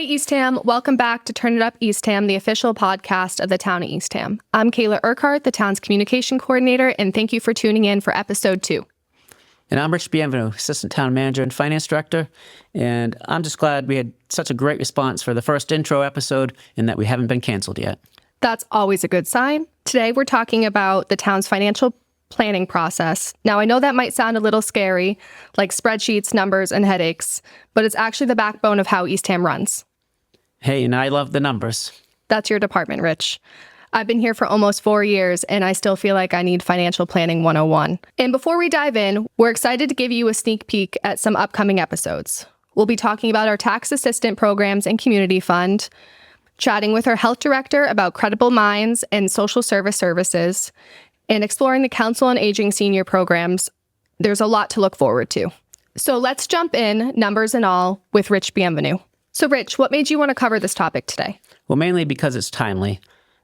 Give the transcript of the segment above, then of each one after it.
Hey, Eastham. Welcome back to Turn It Up Eastham, the official podcast of the town of Eastham. I'm Kayla Urquhart, the town's communication coordinator, and thank you for tuning in for episode 2. And I'm Rich Bienvenu, Assistant Town Manager and Finance Director. And I'm just glad we had such a great response for the first intro episode and that we haven't been canceled yet. That's always a good sign. Today, we're talking about the town's financial planning process. Now, I know that might sound a little scary, like spreadsheets, numbers, and headaches, but it's actually the backbone of how Eastham runs. Hey, and I love the numbers. That's your department, Rich. I've been here for almost 4 years, and I still feel like I need financial planning 101. And before we dive in, we're excited to give you a sneak peek at some upcoming episodes. We'll be talking about our tax assistant programs and community fund, chatting with our health director about credible minds and social services, and exploring the Council on Aging senior programs. There's a lot to look forward to. So let's jump in, numbers and all, with Rich Bienvenu. So Rich, what made you want to cover this topic today? Well, mainly because it's timely.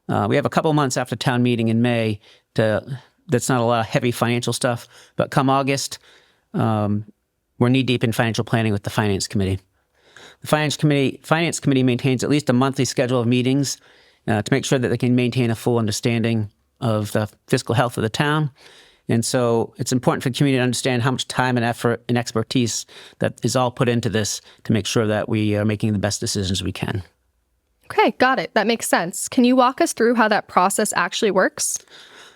We have a couple months after town meeting in May that's not a lot of heavy financial stuff, but come August, we're knee-deep in financial planning with the Finance Committee. The Finance Committee maintains at least a monthly schedule of meetings to make sure that they can maintain a full understanding of the fiscal health of the town. And so it's important for the community to understand how much time and effort and expertise that is all put into this to make sure that we are making the best decisions we can. Okay, got it. That makes sense. Can you walk us through how that process actually works?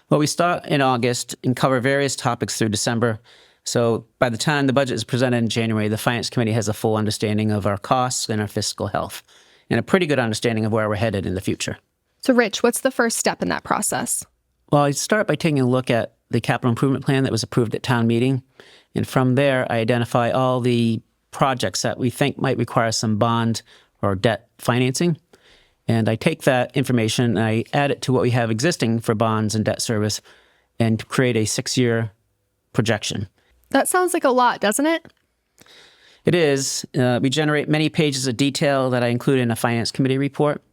Well, we start in August and cover various topics through December. So by the time the budget is presented in January, the Finance Committee has a full understanding of our costs and our fiscal health, and a pretty good understanding of where we're headed in the future. So Rich, what's the first step in that process? Well, I start by taking a look at the capital improvement plan that was approved at town meeting. And from there, I identify all the projects that we think might require some bond or debt financing. And I take that information and I add it to what we have existing for bonds and debt service and create a 6-year projection. That sounds like a lot, doesn't it? It is. We generate many pages of detail that I include in a Finance Committee report.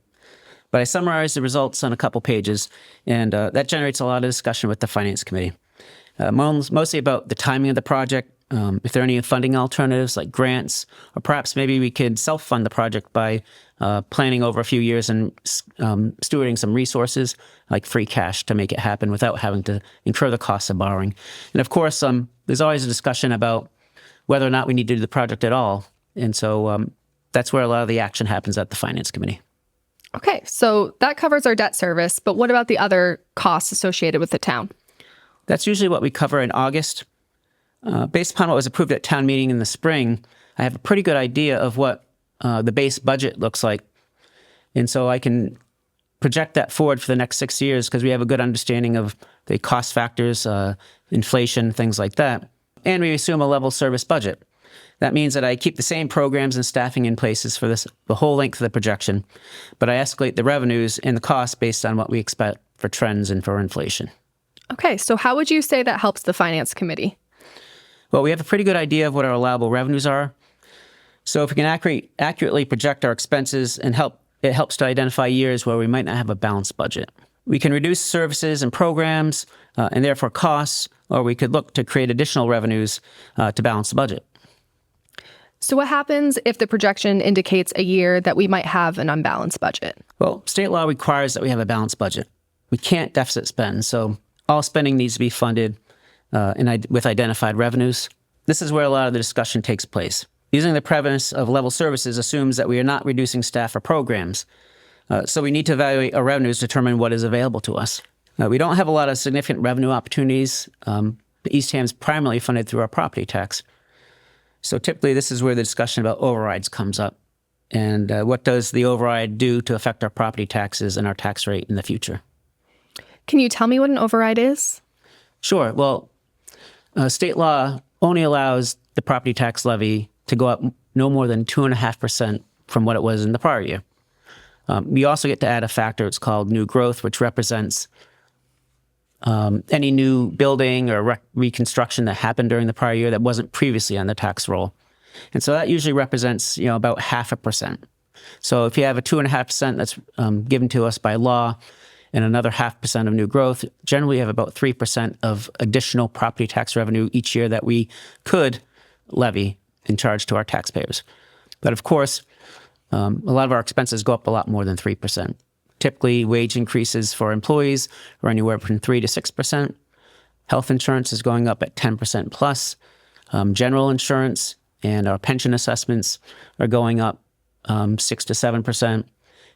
But I summarize the results on a couple pages, and that generates a lot of discussion with the Finance Committee. Mostly about the timing of the project, if there are any funding alternatives like grants, or perhaps maybe we could self-fund the project by planning over a few years and stewarding some resources like free cash to make it happen without having to incur the costs of borrowing. And of course, there's always a discussion about whether or not we need to do the project at all. And so that's where a lot of the action happens at the Finance Committee. Okay, so that covers our debt service, but what about the other costs associated with the town? That's usually what we cover in August. Based upon what was approved at town meeting in the spring, I have a pretty good idea of what the base budget looks like. And so I can project that forward for the next 6 years because we have a good understanding of the cost factors, inflation, things like that. And we assume a level service budget. That means that I keep the same programs and staffing in places for the whole length of the projection, but I escalate the revenues and the costs based on what we expect for trends and for inflation. Okay, so how would you say that helps the Finance Committee? Well, we have a pretty good idea of what our allowable revenues are. So if we can accurately project our expenses and it helps to identify years where we might not have a balanced budget. We can reduce services and programs and therefore costs, or we could look to create additional revenues to balance the budget. So what happens if the projection indicates a year that we might have an unbalanced budget? Well, state law requires that we have a balanced budget. We can't deficit spend, so all spending needs to be funded with identified revenues. This is where a lot of the discussion takes place. Using the premise of level services assumes that we are not reducing staff or programs, so we need to evaluate our revenues to determine what is available to us. We don't have a lot of significant revenue opportunities. Eastham is primarily funded through our property tax. So typically, this is where the discussion about overrides comes up. And what does the override do to affect our property taxes and our tax rate in the future? Can you tell me what an override is? Sure. Well, state law only allows the property tax levy to go up no more than 2.5% from what it was in the prior year. We also get to add a factor. It's called new growth, which represents any new building or reconstruction that happened during the prior year that wasn't previously on the tax roll. And so that usually represents, about 0.5%. So if you have a 2.5% that's given to us by law and another 0.5% of new growth, generally you have about 3% of additional property tax revenue each year that we could levy and charge to our taxpayers. But of course, A lot of our expenses go up a lot more than 3%. Typically, wage increases for employees are anywhere from 3 to 6%. Health insurance is going up at 10% plus. General insurance and our pension assessments are going up 6 to 7%.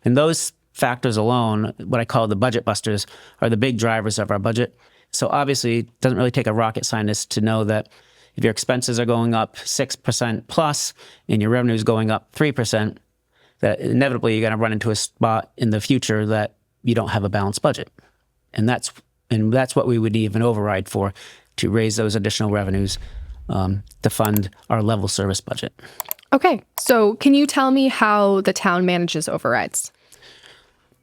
And those factors alone, what I call the budget busters, are the big drivers of our budget. So obviously, it doesn't really take a rocket scientist to know that if your expenses are going up 6% plus and your revenue is going up 3%, that inevitably you're going to run into a spot in the future that you don't have a balanced budget. And that's what we would need an override for, to raise those additional revenues to fund our level service budget. Okay, so can you tell me how the town manages overrides?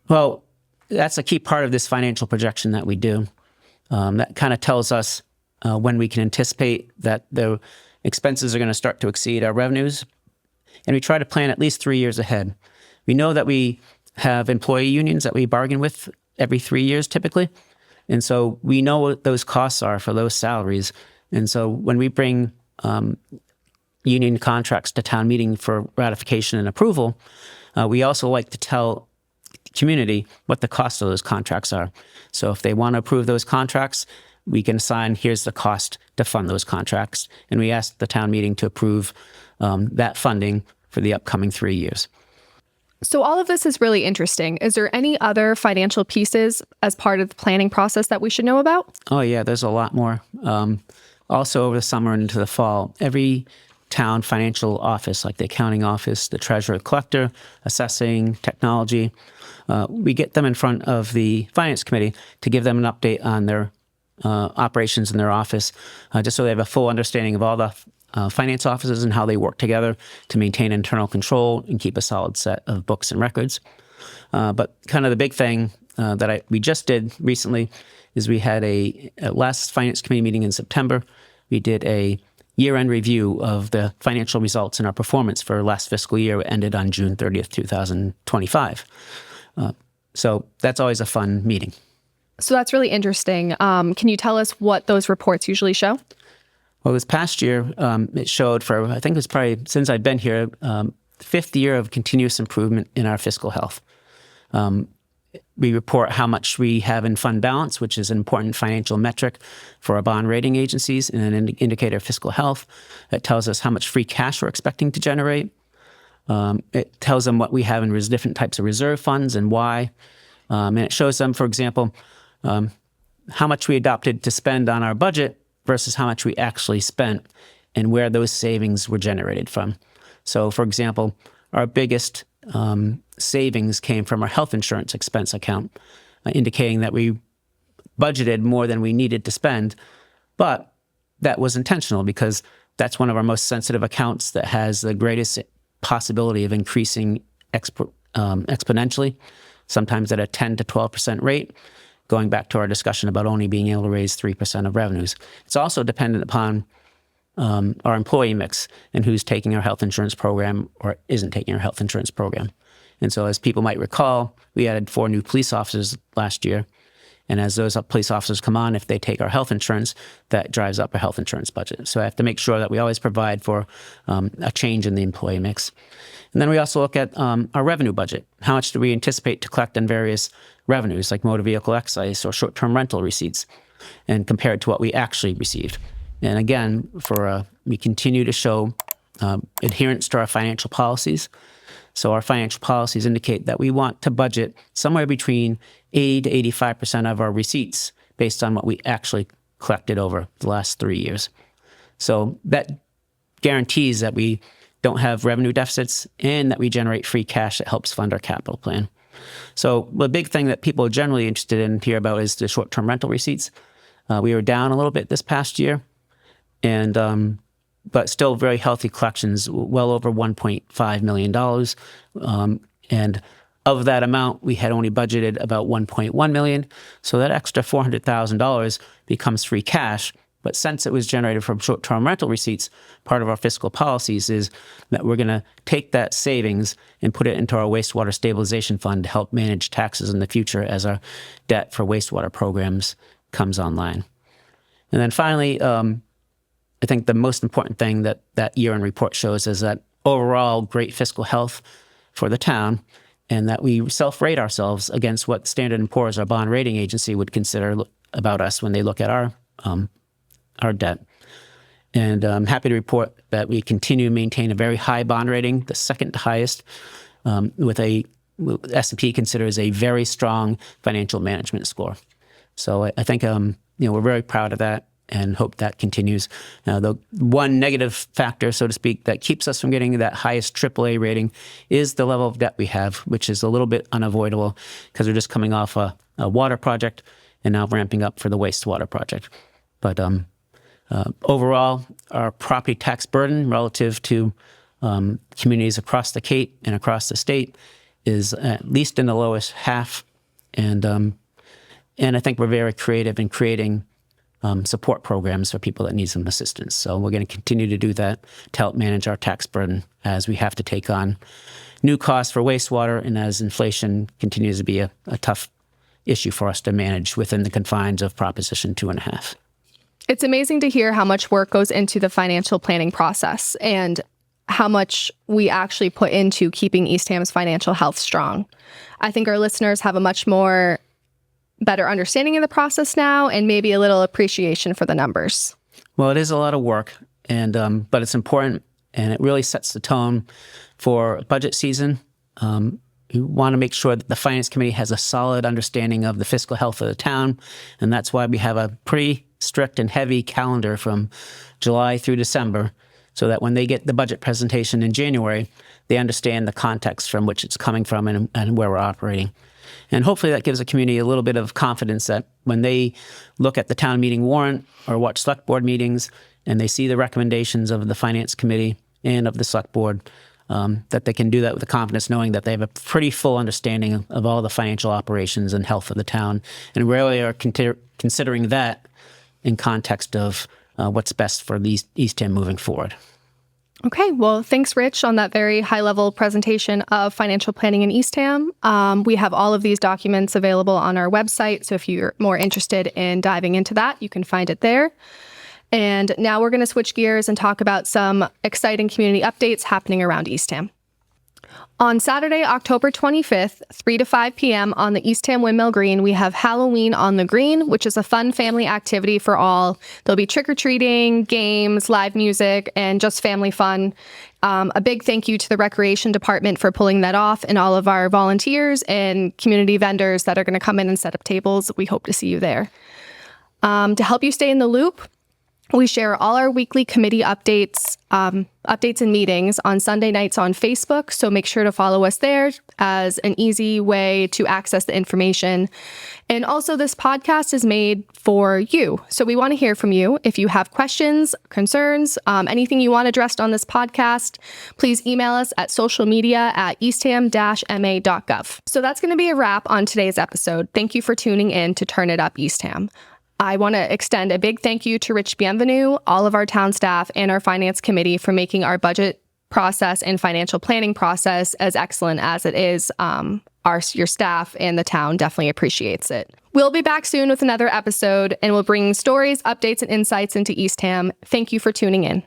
Well, that's a key part of this financial projection that we do. That kind of tells us when we can anticipate that the expenses are going to start to exceed our revenues. And we try to plan at least 3 years ahead. We know that we have employee unions that we bargain with every 3 years typically. And so we know what those costs are for those salaries. And so when we bring union contracts to town meeting for ratification and approval, we also like to tell community what the cost of those contracts are. So if they want to approve those contracts, we can assign, here's the cost to fund those contracts. And we ask the town meeting to approve that funding for the upcoming 3 years. So all of this is really interesting. Is there any other financial pieces as part of the planning process that we should know about? Oh, yeah, there's a lot more. Also, over the summer and into the fall, every town financial office, like the accounting office, the treasurer, collector, assessing, technology, we get them in front of the finance committee to give them an update on their operations in their office, just so they have a full understanding of all the finance offices and how they work together to maintain internal control and keep a solid set of books and records. But kind of the big thing that we just did recently is we had a last finance committee meeting in September. We did a year-end review of the financial results and our performance for last fiscal year. It ended on June 30th, 2025. So that's always a fun meeting. So that's really interesting. Can you tell us what those reports usually show? Well, this past year, it showed for, I think it was probably since I've been here, the 5th year of continuous improvement in our fiscal health. We report how much we have in fund balance, which is an important financial metric for our bond rating agencies and an indicator of fiscal health. It tells us how much free cash we're expecting to generate. It tells them what we have in different types of reserve funds and why. And it shows them, for example, how much we adopted to spend on our budget versus how much we actually spent and where those savings were generated from. So, for example, our biggest savings came from our health insurance expense account, indicating that we budgeted more than we needed to spend. But that was intentional because that's one of our most sensitive accounts that has the greatest possibility of increasing exponentially, sometimes at a 10 to 12% rate, going back to our discussion about only being able to raise 3% of revenues. It's also dependent upon our employee mix and who's taking our health insurance program or isn't taking our health insurance program. And so as people might recall, we added 4 new police officers last year. And as those police officers come on, if they take our health insurance, that drives up our health insurance budget. So I have to make sure that we always provide for a change in the employee mix. And then we also look at our revenue budget. How much do we anticipate to collect on various revenues like motor vehicle excise or short-term rental receipts, and compared to what we actually received. And again, we continue to show adherence to our financial policies. So our financial policies indicate that we want to budget somewhere between 80 to 85% of our receipts based on what we actually collected over the last 3 years. So that guarantees that we don't have revenue deficits and that we generate free cash that helps fund our capital plan. So the big thing that people are generally interested in hear about is the short-term rental receipts. We were down a little bit this past year, but still very healthy collections, well over $1.5 million. And of that amount, we had only budgeted about $1.1 million. So that extra $400,000 becomes free cash. But since it was generated from short-term rental receipts, part of our fiscal policies is that we're going to take that savings and put it into our wastewater stabilization fund to help manage taxes in the future as our debt for wastewater programs comes online. And then finally, I think the most important thing that year-end report shows is that overall great fiscal health. for the town, and that we self-rate ourselves against what Standard & Poor's, our bond rating agency, would consider about us when they look at our debt. And I'm happy to report that we continue to maintain a very high bond rating, the second highest, with S&P considers a very strong financial management score. So I think we're very proud of that and hope that continues. Now, the one negative factor, so to speak, that keeps us from getting that highest AAA rating is the level of debt we have, which is a little bit unavoidable because we're just coming off a water project and now ramping up for the wastewater project. But overall, our property tax burden relative to communities across the Cape and across the state is at least in the lowest half. And I think we're very creative in creating support programs for people that need some assistance. So we're going to continue to do that to help manage our tax burden as we have to take on new costs for wastewater and as inflation continues to be a tough issue for us to manage within the confines of Proposition 2.5. It's amazing to hear how much work goes into the financial planning process and how much we actually put into keeping Eastham's financial health strong. I think our listeners have a much more better understanding of the process now and maybe a little appreciation for the numbers. Well, it is a lot of work, and but it's important, and it really sets the tone for budget season. We want to make sure that the Finance Committee has a solid understanding of the fiscal health of the town, and that's why we have a pretty strict and heavy calendar from July through December, so that when they get the budget presentation in January, they understand the context from which it's coming from and where we're operating. And hopefully that gives the community a little bit of confidence that when they look at the town meeting warrant or watch select board meetings and they see the recommendations of the Finance Committee and of the select board, that they can do that with the confidence knowing that they have a pretty full understanding of all the financial operations and health of the town, and really are considering that in context of what's best for Eastham moving forward. Okay, well, thanks, Rich, on that very high-level presentation of financial planning in Eastham. We have all of these documents available on our website, so if you're more interested in diving into that, you can find it there. And now we're going to switch gears and talk about some exciting community updates happening around Eastham. On Saturday, October 25th, 3 to 5 p.m. on the Eastham Windmill Green, we have Halloween on the Green, which is a fun family activity for all. There'll be trick-or-treating, games, live music, and just family fun. A big thank you to the Recreation Department for pulling that off and all of our volunteers and community vendors that are going to come in and set up tables. We hope to see you there. To help you stay in the loop, we share all our weekly committee updates and meetings on Sunday nights on Facebook, so make sure to follow us there as an easy way to access the information. And also, this podcast is made for you, so we want to hear from you. If you have questions, concerns, anything you want addressed on this podcast, please email us at socialmedia@eastham-ma.gov. So that's going to be a wrap on today's episode. Thank you for tuning in to Turn It Up Eastham. I want to extend a big thank you to Rich Bienvenu, all of our town staff, and our finance committee for making our budget process and financial planning process as excellent as it is. Your staff and the town definitely appreciates it. We'll be back soon with another episode, and we'll bring stories, updates, and insights into Eastham. Thank you for tuning in.